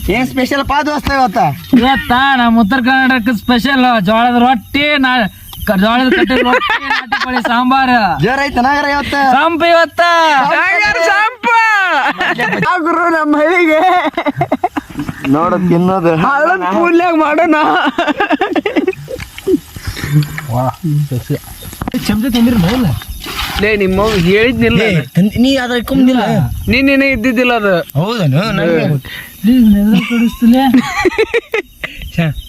ಏನ್ ಸ್ಪೆಷಲ್ ಪಾ ದೋಸ್ತ ಇವತ್ತ ನಮ್ಮ ಉತ್ತರ ಕರ್ನಾಟಕ ಸ್ಪೆಷಲ್ ಜೋಳದ ರೊಟ್ಟಿ ಜೋಳದ ಕಟ್ಟಿ ರೊಟ್ಟಿ ನಾಟಿಕೋಳಿ ಸಾಂಬಾರ್ ಜೋರ ಐತ ನಾಗರ ಇವತ್ತ ಸಂಪ ಇವತ್ತ ಸಂಪ ಗುರು ನಮ್ಮ ಹಳ್ಳಿಗೆ ನೋಡ ತಿನ್ನೋದು ಹಳ್ಳದ ಕೂಡ್ಲ್ಯಾಗ ಮಾಡೋಣ ಚಮಚ ತಂದಿರ ಮೈಲ ಲೇ ನಿಮ್ಮ ಹೇಳಿದ್ನಿಲ್ಲ ನೀ ಅದ್ರ ಇಟ್ಕೊಂದಿಲ್ಲ ನೀನೇನೇ ಇದ್ದಿದ್ದಿಲ್ಲ ಅದು ಹೌದನು ಕಡಿಸ್ತಿಲ್ಲ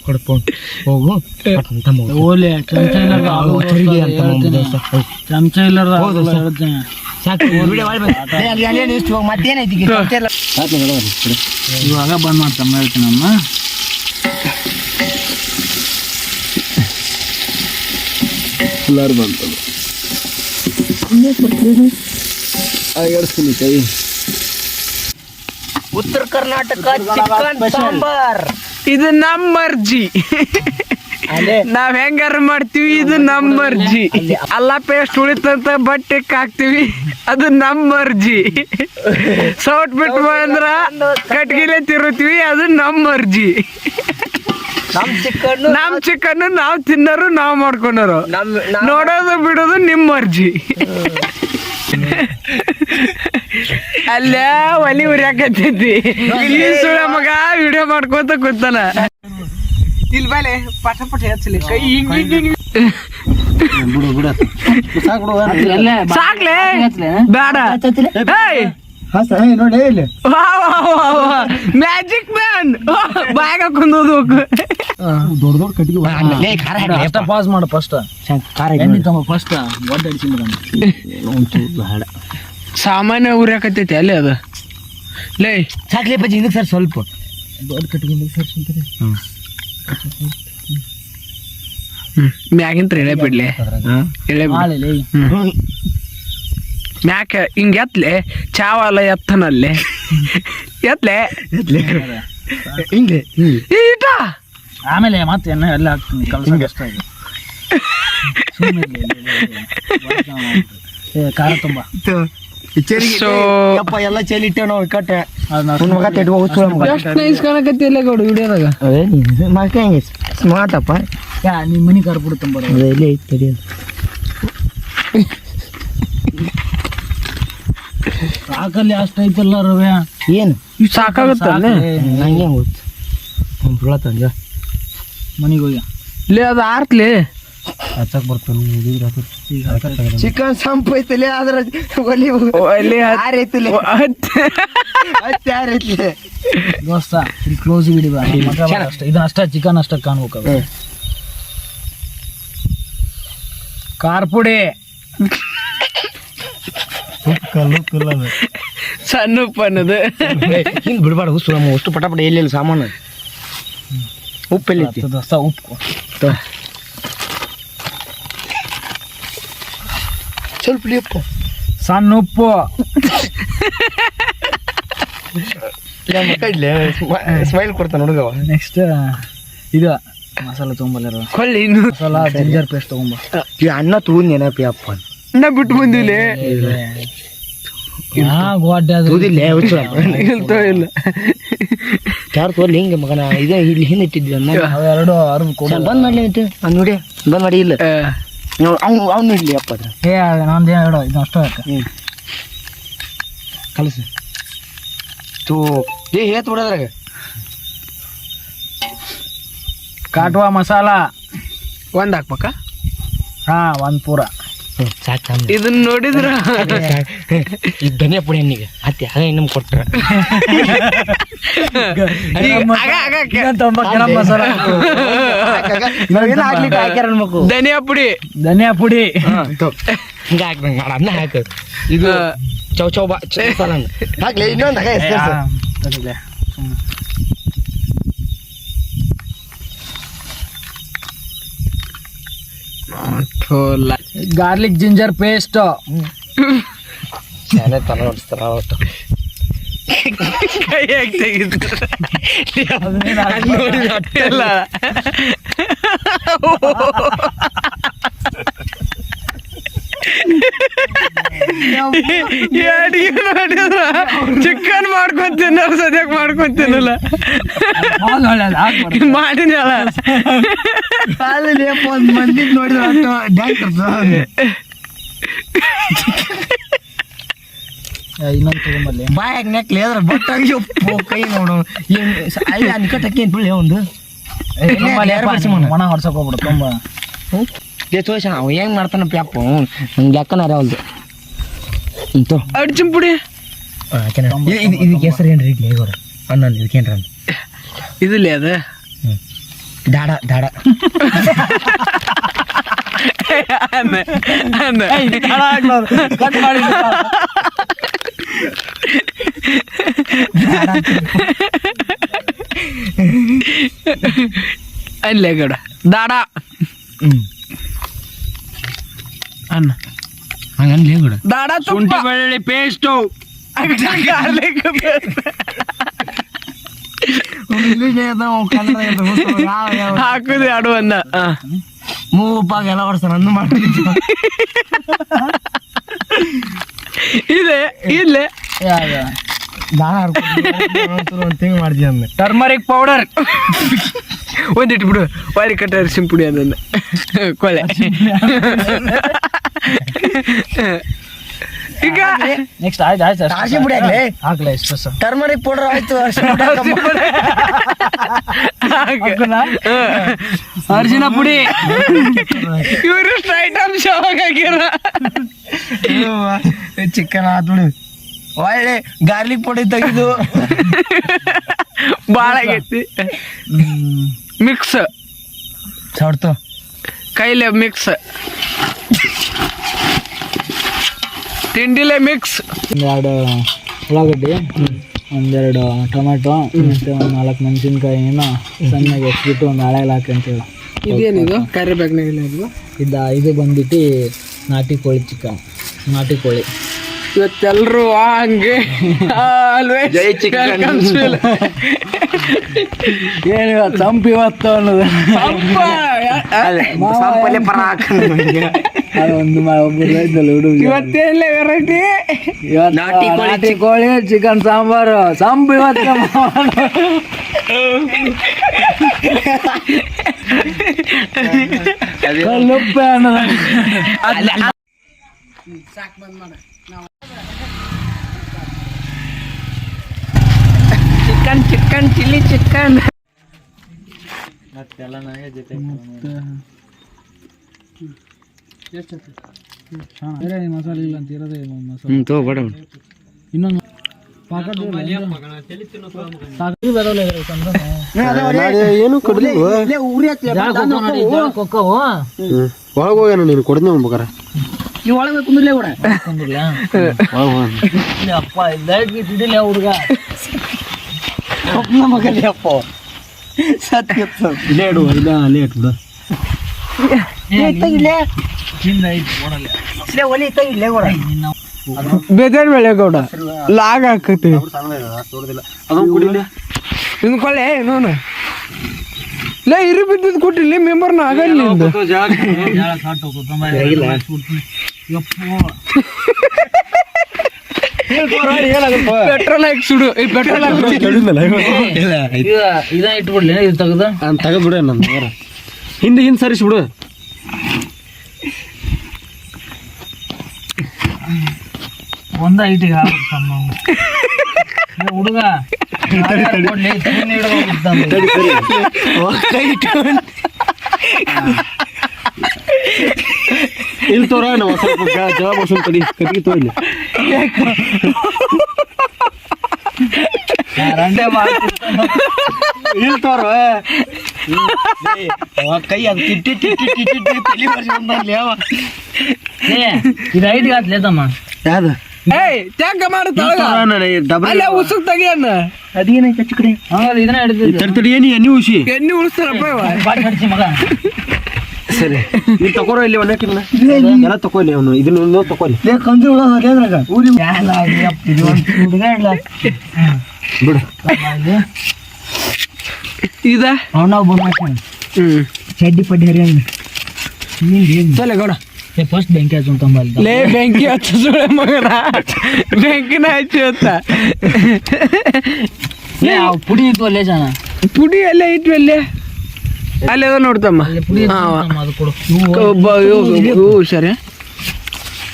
ಕೊಡ್ಕೊಂಡು ಹೋಗು ಓಲೆ ಚಮಚ ಇಲ್ಲಾರ್ದ ಮತ್ತೇನೈತಿ ಇವಾಗ ಬಂದ್ ಮಾಡ್ತಮ್ಮ ಹೇಳ್ತೀನಿ ಅಮ್ಮ ಎಲ್ಲಾರು ಬಂತಲ್ಲ ಕೈ ಉತ್ತರ ಕರ್ನಾಟಕ ಚಿಕನ್ ಸಾಂಬಾರ್ ಇದು ನಮ್ಮ ಮರ್ಜಿ ನಾವ್ ಹೆಂಗಾರ ಮಾಡ್ತೀವಿ ಇದು ನಮ್ಮ ಮರ್ಜಿ ಅಲ್ಲ ಪೇಸ್ಟ್ ಉಳಿತಂತ ಬಟ್ಟೆಕ್ ಹಾಕ್ತಿವಿ ಅದು ನಮ್ಮ ಮರ್ಜಿ ಸೌಟ್ ಬಿಟ್ಟು ಅಂದ್ರ ಕಟ್ಗಿಲೆ ತಿರುತ್ತೀವಿ ಅದು ನಮ್ಮ ಮರ್ಜಿ ನಮ್ ಚಿಕನ್ ನಾವ್ ತಿನ್ನೋರು ನಾವ್ ಮಾಡ್ಕೊಂಡರು ನೋಡೋದು ಬಿಡೋದು ನಿಮ್ ಮರ್ಜಿ ಅಲ್ಲೇ ಒಲಿ ಉರಿಯಾಕತ್ತೈತಿ ಇಲ್ಲಿ ಸುಳ ಮಗ ವಿಡಿಯೋ ಮಾಡ್ಕೊಂತ ಕೂತಾನ ಇಲ್ಲಿ ಬಾಲೆ ಪಟ ಪಟ ಹಚ್ಚಲಿ ಕೈ ಹಿಂಗ್ ಹಿಂಗ್ ಹಿಂಗ್ ಸಾಕ್ಲೆ ಬೇಡ ನೋಡಿ ಇಲ್ಲಿ ಮ್ಯಾಜಿಕ್ ಮ್ಯಾನ್ ಬಾಯಾಗ ಹಾಕೊಂಡೋದು ದೊಡ್ಡ ದೊಡ್ಡ ಕಟ್ಟಿಗೆ ಪಾಸ್ ಮಾಡು ಫಸ್ಟ್ ಎಣ್ಣೆ ತಮ್ಮ ಫಸ್ಟ್ ಒಡ್ಡ ಸಾಮಾನ್ಯ ಉರಿಯಾಕತ್ತೈತಿ ಅಲ್ಲೇ ಅದು ಲೇ ಸಾಕ್ಲೆ ಪಜ್ಜಿ ಇದಕ್ಕೆ ಸರ್ ಸ್ವಲ್ಪ ದೊಡ್ಡ ಕಟ್ಟಿಗೆ ಸರ್ ಮ್ಯಾಗಿಂತ ಎಳೆ ಬಿಡ್ಲೆ ಎಳೆ ಮ್ಯಾಕ ಹಿಂಗ ಎತ್ಲೆ ಚಾವಲ್ಲ ಎತ್ತನಲ್ಲೇ ಎತ್ಲೆ ಹಿಂಗೆ ಈಟ ಆಮೇಲೆ ಮತ್ತೆ ಎಣ್ಣೆ ಎಲ್ಲ ಹಾಕ್ತೀನಿ ಕಲ್ಸ ಅಷ್ಟ ಖಾರ ತುಂಬಾ ಎಲ್ಲ ಚೇಲಿ ಇಟ್ಟೇವ್ ನಾವು ಕಟ್ಟೆ ಗೌಡ ವಿಡಿಯೋದಾಗ ಸ್ಮಾರ್ಟ್ ಅಪ್ಪ ನಿಮ್ಮ ಮನಿ ಖಾರ ಪುಡಿ ತುಂಬ ಸಾಕಲ್ಲಿ ಅಷ್ಟ ಐತಲ್ಲ ರವ್ಯಾ ಏನು ಸಾಕಾಗುತ್ತಲ್ಲ ನಂಗೆ ಗೊತ್ತು ಮನಿಗೆ ಹೋಗಿ ಲೇ ಅದು ಆರ್ತ್ಲಿ ಹಚ್ಚಕ್ ಬರ್ತಾನೆ ಚಿಕನ್ ಸಂಪ್ ಐತಲೆ ಅದ್ರ ಒಲಿ ಆರೈತಲೆ ಆರೈತಲೆ ದೋಸ್ತ ಇಲ್ಲಿ ಕ್ಲೋಸ್ ಹಿಡಿ ಬಾ ಅಷ್ಟ ಇದನ್ನ ಅಷ್ಟ ಚಿಕನ್ ಅಷ್ಟ ಕಾಣ್ಬೇಕು ಖಾರ ಪುಡಿ ಸಣ್ಣ ಉಪ್ಪು ಅನ್ನೋದು ಹಿಂಗೆ ಬಿಡಬಾರ್ದು ಸುಳಮ್ಮ ಅಷ್ಟು ಪಟಾಪಟ ಎಲ್ಲೆಲ್ಲ ಸಾಮಾನು ಉಪ್ಪೆಲ್ಲಿ ದೋಸ್ತ ಉಪ್ಪು ಸ್ವಲ್ಪ ಉಪ್ಪು ಸಣ್ಣ ಉಪ್ಪು ಸ್ಮೈಲ್ ಕೊಡ್ತಾನೆ ಹುಡುಗವ ನೆಕ್ಸ್ಟ್ ಇದು ಮಸಾಲ ತೊಗೊಂಬಲ್ಲ ಕೊಲ್ಲಿ ಮಸಾಲ ಜಿಂಜರ್ ಪೇಸ್ಟ್ ತೊಗೊಂಬ ಈ ಅನ್ನ ತಗೊಂಡ್ ನೆನಪಿ ಅಪ್ಪ ಅನ್ನ ಬಿಟ್ಟು ಬಂದಿಲ್ಲ ಇಲ್ಲ ಯಾರು ತೋರ್ಲಿ ಹಿಂಗೆ ಮಗನ ಇದೇ ಇಲ್ಲಿ ಹಿಂದೆ ಇಟ್ಟಿದ್ವಿ ಎರಡು ಅರ್ದು ಬಂದ್ ಮಾಡ್ಲಿ ಐತೆ ನೋಡಿ ಬಂದ್ ಮಾಡಿ ಇಲ್ಲ ಅವ್ನು ಇಡ್ಲಿ ಅಪ್ಪ ಅದ್ರ ನಂದು ಎರಡು ಇದು ಅಷ್ಟೇ ಕಲಸು ತೂ ಹೇತ್ ಬಿಡೋದ್ರಾಗ ಕಾಟುವ ಮಸಾಲ ಒಂದ್ ಹಾಕ್ಬೇಕಾ ಹಾ ಒಂದ್ ಪೂರ ಸಾಕು ಇದನ್ನ ನೋಡಿದ್ರ ಈಗ ಧನಿಯಾ ಪುಡಿ ಹಣ್ಣಿಗೆ ಹತ್ತಿ ಹಾಗೆ ಇನ್ನೊಮ್ಮೆ ಕೊಟ್ರ ಧನಿಯಾ ಪುಡಿ ಧನಿಯಾ ಪುಡಿ ಹಿಂಗ ಹಾಕ್ದಂಗ ಮಾಡ ಅನ್ನ ಹಾಕ ಇದು ಚೌ ಚೌ ಬಾ ಹಾಕ್ಲಿ ಇನ್ನೊಂದು ಗಾರ್ಲಿಕ್ ಜಿಂಜರ್ ಪೇಸ್ಟ್ ತಲೆ ಹೊಡಿಸ್ತಾರ ಒಟ್ಟು ಈ ಅಡಿಗೆ ನೋಡಿದ್ರ ಚಿಕನ್ ಮಾಡ್ಕೊಂತೀನಿ ಸದ್ಯಕ್ಕೆ ಮಾಡ್ಕೊಂತೀನಲ್ಲ ಮಾಡಿನಲ್ಲ ಒಂದು ಮಂದಿ ನೋಡಿದ್ರೆ ಇನ್ನೊಂದು ತಗೊಂಬಲ್ಲಿ ಬಾಯಾಗ ನೆಕ್ಲಿ ಅದ್ರ ಬಟ್ಟಾಗಿ ಕೈ ನೋಡು ನಿಕಟಕ್ಕೆ ಏನು ಬಿಳಿ ಒಂದು ಒಣ ಹೊಡ್ಸಕ್ ಹೋಗ್ಬಿಡು ತುಂಬ ತೋರ್ಸ ಅವ ಹೆಂಗ್ ಮಾಡ್ತಾನಪ್ಪ ಅಪ್ಪ ನಂಗೆ ಲೆಕ್ಕನಾರ ಅವಲ್ದು ಇಂತು ಅಡ್ಚಿನ ಪುಡಿ ಇದಕ್ಕೆ ಹೆಸರು ಏನ್ರಿ ಈಗ ಹೇಗೋರ ಅನ್ನ ಇದಕ್ಕೇನ್ರ ಇದಿಲ್ಲ ಅದ ದಾಡ ದಾಡ ಕಟ್ ಮಾಡಿ ಅಲ್ಲೇ ಗಡ ದಾಡ ಅನ್ನ ಹಂಗನ್ಲಿ ಹೇಗೋಡ ದಾಡ ಶುಂಠಿ ಬೆಳ್ಳುಳ್ಳಿ ಪೇಸ್ಟು ಹಾಕುದು ಆಡು ಅನ್ನ ಮೂಪಾಗ ಎಲ್ಲ ವರ್ಷ ನಂದು ಮಾಡ್ತಿದ್ದ ಇದೆ ಇಲ್ಲೇ ಒಂದು ತಿಂಗ್ ಮಾಡ್ತೀವಿ ಅಂದ ಟರ್ಮರಿಕ್ ಪೌಡರ್ ಒಂದಿಟ್ಟು ಬಿಡು ವಾರಿ ಕಟ್ಟ ಅರಿಶಿನ ಪುಡಿ ಅದನ್ನ ಕೊಳೆ ಈಗ ನೆಕ್ಸ್ಟ್ ಆಯ್ತು ಅರಿಶಿನ ಪುಡಿ ಆಗ್ಲಿ ಹಾಕ್ಲಾ ಇಷ್ಟು ಟರ್ಮರಿಕ್ ಪೌಡರ್ ಆಯ್ತು ಅರ್ಶಿನ ಪುಡಿ ಇವರು ಐಟಮ್ ಶಾವಾಗ ಆಗ್ಯಾರ ಚಿಕನ್ ಆದ್ಬಿಡು ಒಳ್ಳೆ ಗಾರ್ಲಿಕ್ ಪೌಡಿ ತೆಗೆದು ಭಾಳ ಆಗೈತಿ ಮಿಕ್ಸ್ ಸೌಡ್ತು ಕೈಲೆ ಮಿಕ್ಸ್ ತಿಂಡಿಲೆ ಮಿಕ್ಸ್ ಒಂದೆರಡು ಉಳ್ಳಾಗಡ್ಡಿ ಒಂದೆರಡು ಟೊಮೆಟೊ ಮತ್ತೆ ಒಂದು 4 ಮೆಣಸಿನ್ಕಾಯಿನ ಸಣ್ಣಗೆ ಹೆಚ್ಚಿಬಿಟ್ಟು ಒಂದು ಹಳೆಯಲ್ಲಿ ಹಾಕಂತೇಳಿ ಇದೇನಿದು ಕರಿಬೇಕನಾಗಿಲ್ಲ ಇದು ಬಂದ್ಬಿಟ್ಟು ನಾಟಿ ಕೋಳಿ ಚಿಕನ್ ನಾಟಿ ಕೋಳಿ ಇವತ್ತೆಲ್ರು ಹಂಗೆ ಜೈ ಚಿಕನ್ ಏನು ತಂಪು ಇವತ್ತು ಅನ್ನೋದು ಸಂಪಲೆ ಪರ ಅದೊಂದು ಒಬ್ಬರು ಇದ್ದಲ್ಲ ಹುಡುಗ ಇವತ್ತೇನಿಲ್ಲ ವೆರೈಟಿ ನಾಟಿ ಕೋಳಿ ಚಿಕನ್ ಸಾಂಬಾರು ಸಂಪು ಇವತ್ತು ಕಲ್ಲುಪ್ಪೆ ಅನ್ನೋದು ಚಿಕನ್ ಚಿಕನ್ ಚಿಲ್ಲಿ ಚಿಕನ್ ಮತ್ತೆಲ್ಲ ನನಗೆ ಜೊತೆ ಬೇರೆ ಮಸಾಲೆ ಇಲ್ಲ ಅಂತ ಇರೋದೇ ಮಸಾಲೆ ತಗೋಬೇಡ ಇನ್ನೊಂದು ಪಾಕಟ್ ಏನು ಕೊಡ್ಲಿಲ್ವ ಒಳಗೆ ಹೋಗ್ಯಾನ ನೀನು ಕೊಡ್ತೀನಿ ಅನ್ಬೇಕಾರ ನೀವು ಒಳಗೆ ಕುಂದಿರ್ಲೇ ಕೂಡ ಕುಂದಿರ್ಲಾ ಅಪ್ಪ ಲೈಟ್ಗೆ ತಿಡಿಲ್ಲ ಹುಡುಗ ಮಗಲಿ ಅಪ್ಪ ಸತ್ಯ ಇಲ್ಲೇ ಇಡು ಇಲ್ಲ ಅಲ್ಲೇ ಇಟ್ಬಿಡು ಬೇಜಾರ್ ಬೆಳೆ ಗೌಡ ಲಾಗ್ ಹಾಕತಿ ಅದೊಂದು ಕುಡಿಲಿ ಇನ್ ಕೊಳ್ಳೆ ನೋನು ಲೇ ಇರು ಬಿದ್ದಿದ್ ಕೊಟ್ಟಿಲ್ಲ ಮೆಂಬರ್ನ ಆಗಲ್ಲ ಪೆಟ್ರೋಲ್ ಹಾಕಿ ಸುಡು ಪೆಟ್ರೋಲ್ ಇದ ಇಟ್ಬಿಡ್ಲಿ ಇದು ತೆಗ್ದು ತೆಗೆದ್ಬಿಡ ನನ್ನ ಹಿಂದೆ ಸರಿಸ್ಬಿಡು ಒಂದ ಐಟಿಗೆ ಹುಡುಗ ಇಲ್ಲಿ ತೋರ ನಾವು ಸ್ವಲ್ಪ ಜವಾಬ್ ವರ್ಷನ್ ಕಟ್ಟಿಗೆ ತೋರಿಲಿ ಇಲ್ಲಿ ತೋರ ಕೈ ಅದು ಟಿಟ್ಟಿ ಟಿಟ್ಟಿ ಟಿಟ್ಟಿ ತಲೆ ಬರ್ಸ್ಕೊಂಡ್ಬರ್ಲಿ ಅವ ಇದು ಐಟಿಗೆ ಆತ್ಲೇತಮ್ಮ ಯಾವ್ದು ಏಯ್ ತ್ಯಾಗ ಮಾಡ್ತಾಳ ಅಲ್ಲ ಉಸುಕ್ ತೆಗಿಯಣ್ಣ ಅದೇನೈತೆ ಹೆಚ್ಚು ಕಡೆ ಇದನ್ನ ಹಿಡಿದಿದ್ದು ತಡಿ ಏನಿ ಎಣ್ಣೆ ಉಸಿ ಎಣ್ಣೆ ಉಳಿಸ್ತಾರಪ್ಪ ಇವ ಬಾಟ್ ಹಡ್ಸಿ ಮಗ ಸರಿ ಇಲ್ಲಿ ತಗೋರೋ ಇಲ್ಲಿ ಒಣ್ಣಕ್ಕಿಲ್ಲ ಎಲ್ಲ ತಗೊಳ್ಳಿ ಅವನು ಇದನ್ನ ತಗೊಳ್ಳಿ ಕಂದು ಅದ್ರಾಗ ಊರಿ ಹುಡುಗ ಇಲ್ಲ ಬಿಡು ಇದ ಅವನ ಬಂದ ಚಡ್ಡಿ ಪಡ್ಡಿ ಹರಿಯಂಗ ಚಲೆ ಗೌಡ ಫಸ್ಟ್ ಬೆಂಕಿ ಹಚ್ಚು ತಂಬಲ್ಲಿ ಲೇ ಬೆಂಕಿ ಹಚ್ಚು ಸುಳೆ ಮಗನ ಬೆಂಕಿನ ಹಚ್ಚು ಅಂತ ಪುಡಿ ಇತ್ತು ಅಲ್ಲೇ ಜನ ಪುಡಿ ಅಲ್ಲೇ ಇಟ್ವಿ ಅಲ್ಲೇ ಅಲ್ಲೇ ಅದ ನೋಡ್ತಮ್ಮ ಪುಡಿ ಅದು ಕೊಡು ಸರಿ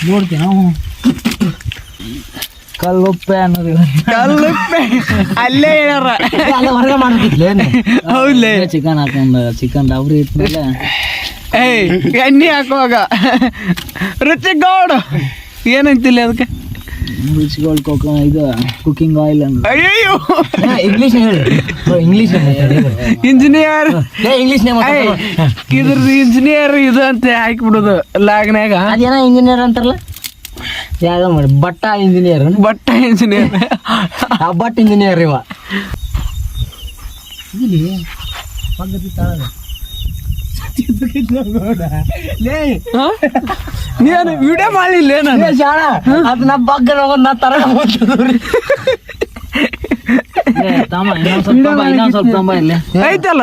ನೋಡ್ತೀನಿ ಕಲ್ಲುಪ್ಪೆ ಅನ್ನೋದು ಕಲ್ಲುಪ್ಪೆ ಅಲ್ಲೇ ಹೇಳ್ಯಾರ ಹೊರಗೆ ಮಾಡ್ತಿದ್ಲೇ ಹೌದ್ಲೇ ಚಿಕನ್ ಹಾಕೊಂಡ್ ಚಿಕನ್ ಡಬ್ರಿ ಇಟ್ಮೇಲೆ ಏಯ್ ಎಣ್ಣೆ ಹಾಕುವಾಗ ರುಚಿಗೌಡ ಏನಂತಿಲ್ಲ ಅದಕ್ಕೆ ರುಚಿಗಳು ಇದು ಕುಕಿಂಗ್ ಆಯಿಲ್ ಅಂದ್ರೆ ಅಯ್ಯಯ್ಯೋ ಇಂಗ್ಲೀಷ್ ಹೇಳಿ ಇಂಗ್ಲೀಷ್ ಇಂಜಿನಿಯರ್ ಇಂಗ್ಲೀಷ್ ಇದ್ರದ್ದು ಇಂಜಿನಿಯರ್ ಇದು ಅಂತ ಹಾಕಿಬಿಡೋದು ಲಾಗ್ನ್ಯಾಗ ಅದೇನೋ ಇಂಜಿನಿಯರ್ ಅಂತಾರಲ್ಲ ಯಾವ್ದು ಮಾಡಿ but engineer but engineer but engineer ಇವ ಇಲ್ಲಿ ನೀನು ವಿಡಿಯೋ ಮಾಡಿಲ್ಲ ನಾನು ಶಾಣ ಅದು ನಾ ಬಗ್ಗೆ ನಾ ತರ ಇನ್ನೊಂದ್ ಸ್ವಲ್ಪ ತಂಬ ಇಲ್ಲಿ ಐತಲ್ಲ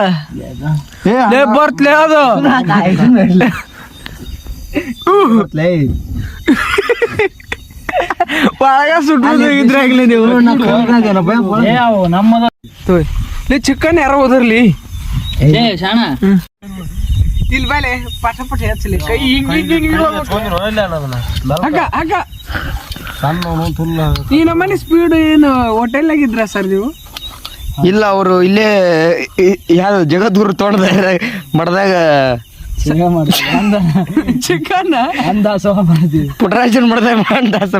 ಬರ್ತಲೇ ಅದು ಒಳಗ ಸುಟ್ಟು ಇದ್ರಾಗ್ಲಿ ನೀವು ನಮ್ಮದ ಚಿಕನ್ ಯಾರೋ ಹೋದ್ರಲಿ ಶಾಣ ಇಲ್ಲಿ ಬಾಲೆ ಪಟ ಪಟ ಹಚ್ಚಲಿ ಕೈ ಹಿಂಗ ಹಗ್ಗ ಹಗ್ಗ ಈ ನಮ್ಮನೆ ಸ್ಪೀಡ್ ಏನು ಹೋಟೆಲ್ನಾಗಿದ್ರ ಸರ್ ನೀವು ಇಲ್ಲ ಅವರು ಇಲ್ಲೇ ಯಾವ್ದು ಜಗದ್ಗುರು ತೋಟದ ಮಡ್ದಾಗ ಚಿಕನ್ ಅಂದಾಸೋಹ ಮಾಡ್ತೀವಿ ಪುಟ್ಟರಾಜನ್ ಮಡ್ದಾಗ ಅಂದಾಸ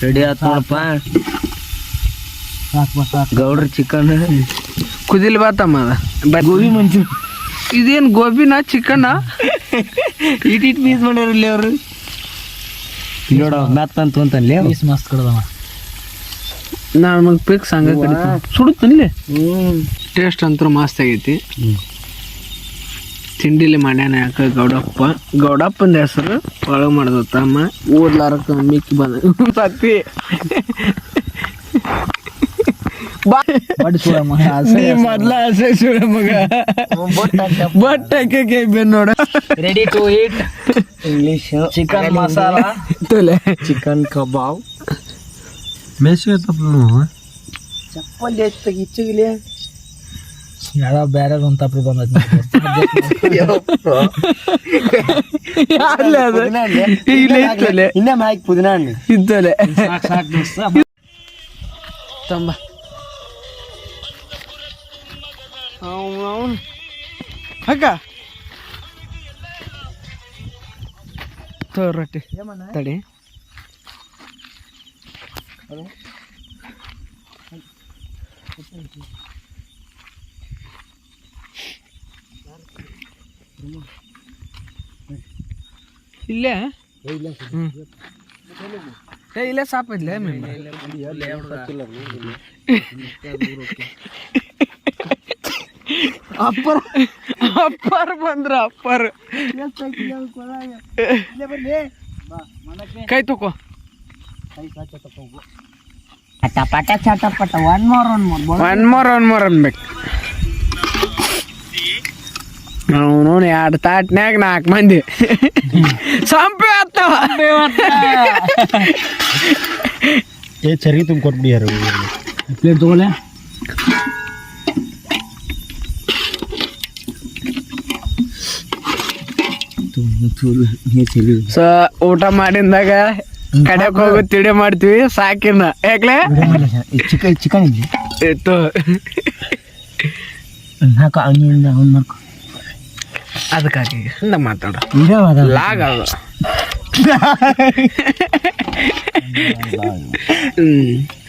ರೆಡಿ ಆತ್ ನೋಡಪ್ಪ ಗೌಡ್ರ ಚಿಕನ್ ಕುದಿಲ್ ಬಾತಮ್ಮ ಅದ ಗೋಬಿ ಮಂಚೂರಿ ಇದೇನ್ ಗೋಬಿನ ಚಿಕನ್ ಇಟ್ ಪೀಸ್ ಮಾಡ್ಯಾರಲ್ಲಿ ಅವರು ನೋಡ ಮ್ಯಾತ್ ಅಂತ ಅಂತಲ್ಲಿ ಪೀಸ್ ಮಸ್ತ್ ಕಡ್ದವ ನಾನು ಪಿಕ್ಸ್ ಹಂಗ ಸುಡುತ್ತಲ್ಲಿ ಟೇಸ್ಟ್ ಅಂತೂ ಮಸ್ತ್ ಆಗೈತಿ ತಿಂಡಿಲಿ ಮಾಡ್ಯಾನ ಯಾಕ ಗೌಡಪ್ಪಂದ ಹೆಸರು ಒಳಗೆ ಮಾಡ್ದತ್ತ ಅಮ್ಮ ಓದ್ಲಾರಕ್ಕ ಮಿಕ್ಕಿ ಬಂದ ಸತ್ತಿ ಮೊದ್ಲ ಹಸೆ ಸುಳ ಮಗ ಬಟ್ ಹಾಕಕ್ಕೆ ನೋಡ ready to eat English chicken masala ತೊಲೆ ಚಿಕನ್ ಕಬಾಬ್ ಮೇಸಿಗೆ ಚಪ್ಪಲಿ ಇಚ್ಚಗಿಲಿ ಯಾವ ಬೇರೆ ಒಂದು ತಪ್ಪು ಬಂದೈತಿ ಇನ್ನೇ ಮಾಹಿತಿ ಪುದಿನ ಹಣ್ಣು ಇದ್ದಲೆ ಸಾಕು ತಂಬ ಅಕ್ಕ ರೊಟ್ಟಿ ತಡಿ ಇಲ್ಲೇ ಇಲ್ಲೇ ಸಾಪಿದ್ಲೆ ಅಪ್ಪರ್ ಬಂದ್ರ ಅಪ್ಪರ್ ಕೈ ತಕೋ ಚಟಪಟ ಚಟಪಟ ಒನ್ ಮೋರ್ ಅನ್ಬೇಕು ಅವನು 2 ತಾಟ್ನ್ಯಾಗ 4 ಮಂದಿ ಸಂಪೆ ಆಗ್ತಾವ ಚರಿ ತುಂಬ ಕೊಟ್ಬಿಡಿ ಯಾರು ಪ್ಲೇಟ್ ತಗೊಳ್ಳೆ ಸೊ ಊಟ ಮಾಡಿದಾಗ ಕಡೆಕ್ ಹೋಗಿ ತಿಳಿ ಮಾಡ್ತೀವಿ ಸಾಕಿನ ಯಾಕ್ಲೆ ಚಿಕನ್ ಇತ್ತು ಹಾಕು ಅವ್ನು ಮಾಡ್ಕೊ ಅದಕ್ಕಾಗಿ ಹಿಂದ ಮಾತಾಡ ಲಾಗ್ ಅದು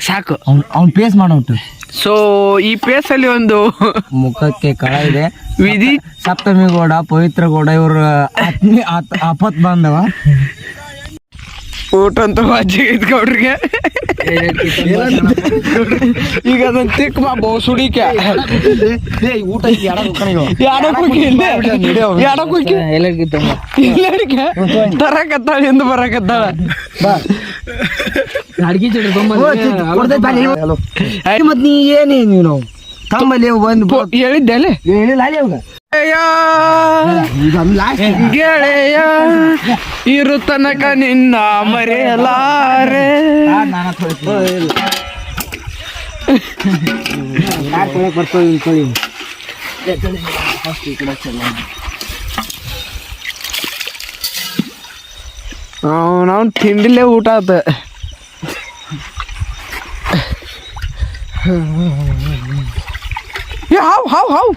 ಸಾಕು ಅವ್ನ ಪೇಸ್ ಮಾಡೋಟು ಸೊ ಈ ಪೇಸ್ ಅಲ್ಲಿ ಒಂದು ಮುಖಕ್ಕೆ ಕಳ ಇದೆ ವಿಧಿ ಸಪ್ತಮಿ ಗೌಡ ಪವಿತ್ರ ಗೌಡ ಇವ್ರ ಆಪತ್ ಬಂದವ ಊಟ ಅಂತ ಅಜ್ಜಿ ಇದ್ಕೊಡ್ರಿಗೆ ಈಗ ಅದನ್ನ ತಿಕ್ ಮಾ ಬಹುಸುಡಿಕೆ ಊಟ ತರಕತ್ತಾಳ ಎಂದು ಬರಕತ್ತಾಳ ಅಡ್ಗಿ ಚಟ್ನಿ ಮತ್ ನೀ ಏನೇ ನೀನು ತಮ್ಮಲ್ಲಿ ಬಂದು ಹೇಳಿದ್ದೆ ಅಲ್ಲೇ ಹೇಳಿಲ್ಲ ಅಲ್ಲಿ ಅವಾಗ ಗೆಳೆಯ ಇರು ತನಕ ನಿನ್ನ ಮರೆಯಲಾರೆ. ನಾವು ತಿಂಡಿಲೇ ಊಟ ಆತ. ಹಾವು ಹಾವು ಹಾವು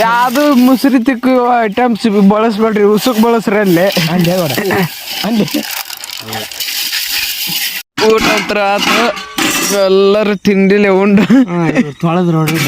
ಯಾವುದು ಮುಸುರಿ ತಿಕ್ಕುವ ಐಟಮ್ಸ್ ಬಳಸ್ಬೇಡ್ರಿ, ಉಸುಕ್ ಬಳಸ್ರಿ ಅಲ್ಲೇ. ಊಟ ಹತ್ರ ಆತ, ಎಲ್ಲರೂ ತಿಂಡಿಲೆ ಉಂಡು ತೊಳೆದ್ ನೋಡ್ರಿ